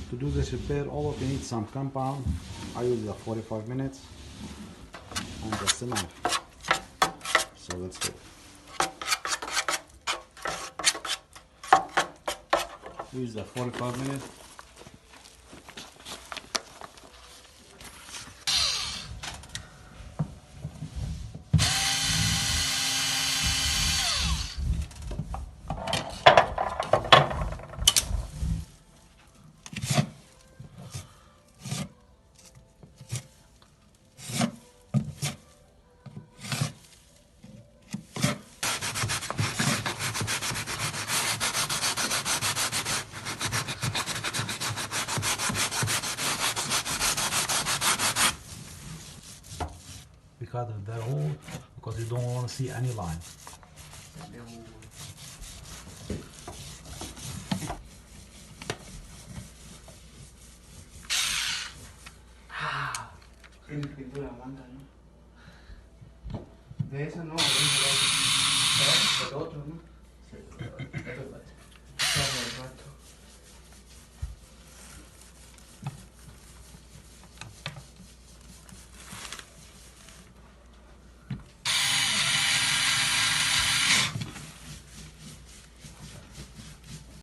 To do this repair, all of you need some compound. I use 45 minutes and that's enough. So let's do it. Use the 45 minutes. Because of the hole, because you don't want to see any line. De eso no, del otro, ¿no?